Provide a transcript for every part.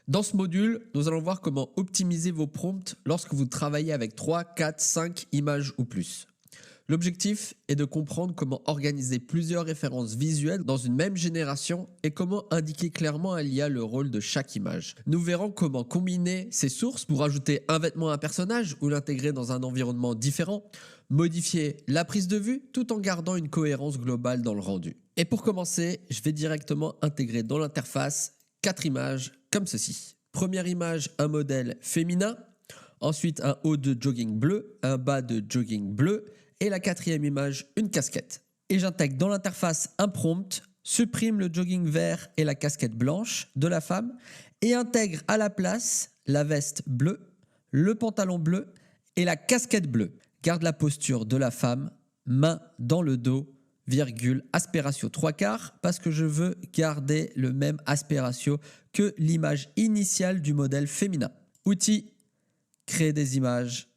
Dans ce module, nous allons voir comment optimiser vos prompts lorsque vous travaillez avec 3, 4, 5 images ou plus. L'objectif est de comprendre comment organiser plusieurs références visuelles dans une même génération et comment indiquer clairement à l'IA le rôle de chaque image. Nous verrons comment combiner ces sources pour ajouter un vêtement à un personnage ou l'intégrer dans un environnement différent, modifier la prise de vue tout en gardant une cohérence globale dans le rendu. Et pour commencer, je vais directement intégrer dans l'interface 4 images comme ceci. Première image, un modèle féminin, ensuite un haut de jogging bleu, un bas de jogging bleu, et la quatrième image, une casquette. Et j'intègre dans l'interface un prompt, supprime le jogging vert et la casquette blanche de la femme et intègre à la place la veste bleue, le pantalon bleu et la casquette bleue. Garde la posture de la femme, main dans le dos, virgule, aspect ratio 3/4 parce que je veux garder le même aspect ratio que l'image initiale du modèle féminin. Outils, créer des images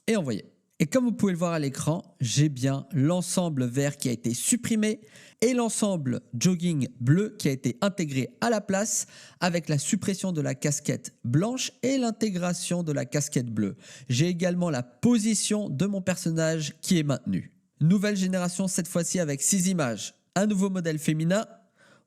et envoyer. Et comme vous pouvez le voir à l'écran, j'ai bien l'ensemble vert qui a été supprimé et l'ensemble jogging bleu qui a été intégré à la place avec la suppression de la casquette blanche et l'intégration de la casquette bleue. J'ai également la position de mon personnage qui est maintenue. Nouvelle génération cette fois-ci avec 6 images. Un nouveau modèle féminin.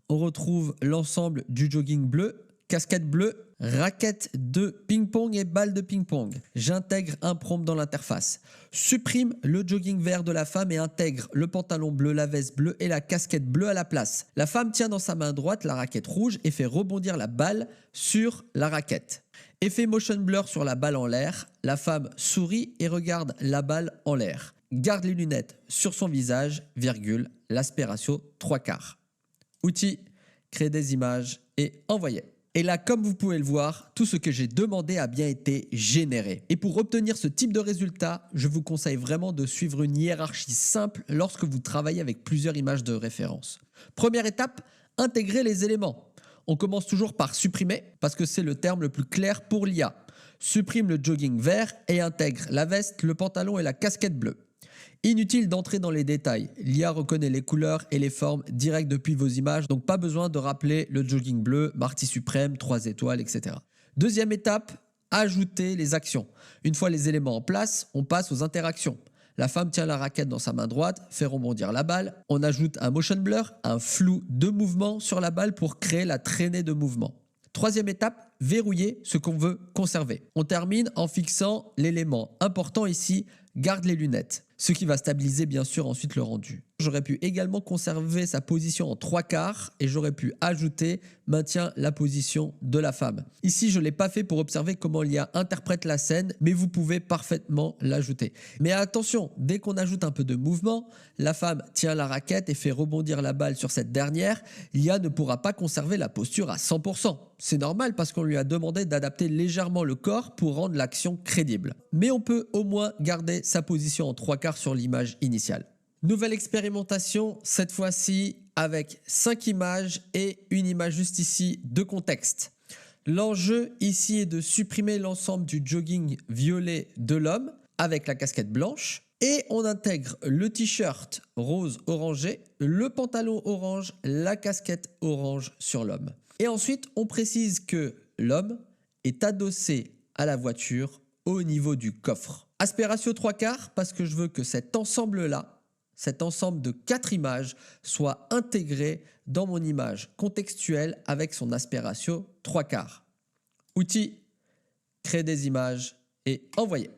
On retrouve l'ensemble du jogging bleu, casquette bleue, raquette de ping-pong et balle de ping-pong. J'intègre un prompt dans l'interface. Supprime le jogging vert de la femme et intègre le pantalon bleu, la veste bleue et la casquette bleue à la place. La femme tient dans sa main droite la raquette rouge et fait rebondir la balle sur la raquette. Effet motion blur sur la balle en l'air. La femme sourit et regarde la balle en l'air. Garde les lunettes sur son visage, virgule, l'aspect ratio 3/4. Outils, créer des images et envoyer. Et là, comme vous pouvez le voir, tout ce que j'ai demandé a bien été généré. Et pour obtenir ce type de résultat, je vous conseille vraiment de suivre une hiérarchie simple lorsque vous travaillez avec plusieurs images de référence. Première étape, intégrer les éléments. On commence toujours par supprimer, parce que c'est le terme le plus clair pour l'IA. Supprime le jogging vert et intègre la veste, le pantalon et la casquette bleue. Inutile d'entrer dans les détails, l'IA reconnaît les couleurs et les formes directes depuis vos images, donc pas besoin de rappeler le jogging bleu, Marty suprême, 3 étoiles, etc. Deuxième étape, ajouter les actions. Une fois les éléments en place, on passe aux interactions. La femme tient la raquette dans sa main droite, fait rebondir la balle. On ajoute un motion blur, un flou de mouvement sur la balle pour créer la traînée de mouvement. Troisième étape, verrouiller ce qu'on veut conserver. On termine en fixant l'élément important ici, garde les lunettes, ce qui va stabiliser bien sûr ensuite le rendu. J'aurais pu également conserver sa position en 3/4 et j'aurais pu ajouter maintient la position de la femme. Ici, je ne l'ai pas fait pour observer comment l'IA interprète la scène, mais vous pouvez parfaitement l'ajouter. Mais attention, dès qu'on ajoute un peu de mouvement, la femme tient la raquette et fait rebondir la balle sur cette dernière, l'IA ne pourra pas conserver la posture à 100%. C'est normal parce qu'on lui a demandé d'adapter légèrement le corps pour rendre l'action crédible. Mais on peut au moins garder sa position en 3/4 sur l'image initiale. Nouvelle expérimentation, cette fois-ci avec 5 images et une image juste ici de contexte. L'enjeu ici est de supprimer l'ensemble du jogging violet de l'homme avec la casquette blanche et on intègre le t-shirt rose orangé, le pantalon orange, la casquette orange sur l'homme. Et ensuite, on précise que l'homme est adossé à la voiture au niveau du coffre. Aspect ratio 3/4 parce que je veux que cet ensemble-là, cet ensemble de 4 images soit intégré dans mon image contextuelle avec son aspect ratio 3/4. Outil, créer des images et envoyer.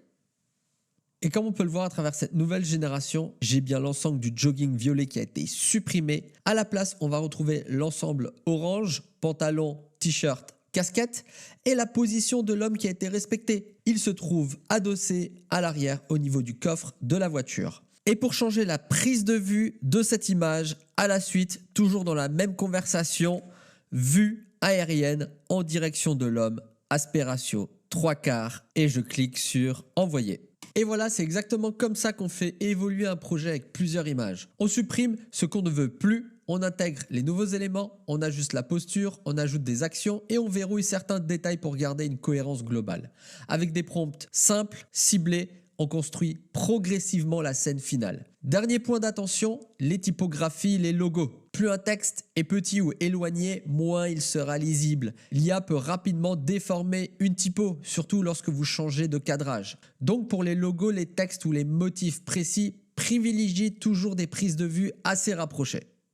Et comme on peut le voir à travers cette nouvelle génération, j'ai bien l'ensemble du jogging violet qui a été supprimé. À la place, on va retrouver l'ensemble orange, pantalon, t-shirt, casquette et la position de l'homme qui a été respectée. Il se trouve adossé à l'arrière au niveau du coffre de la voiture. Et pour changer la prise de vue de cette image, à la suite, toujours dans la même conversation, vue aérienne en direction de l'homme, aspect ratio 3/4 et je clique sur envoyer. Et voilà, c'est exactement comme ça qu'on fait évoluer un projet avec plusieurs images. On supprime ce qu'on ne veut plus, on intègre les nouveaux éléments, on ajuste la posture, on ajoute des actions et on verrouille certains détails pour garder une cohérence globale. Avec des prompts simples, ciblés, on construit progressivement la scène finale. Dernier point d'attention, les typographies, les logos. Plus un texte est petit ou éloigné, moins il sera lisible. L'IA peut rapidement déformer une typo, surtout lorsque vous changez de cadrage. Donc pour les logos, les textes ou les motifs précis, privilégiez toujours des prises de vue assez rapprochées.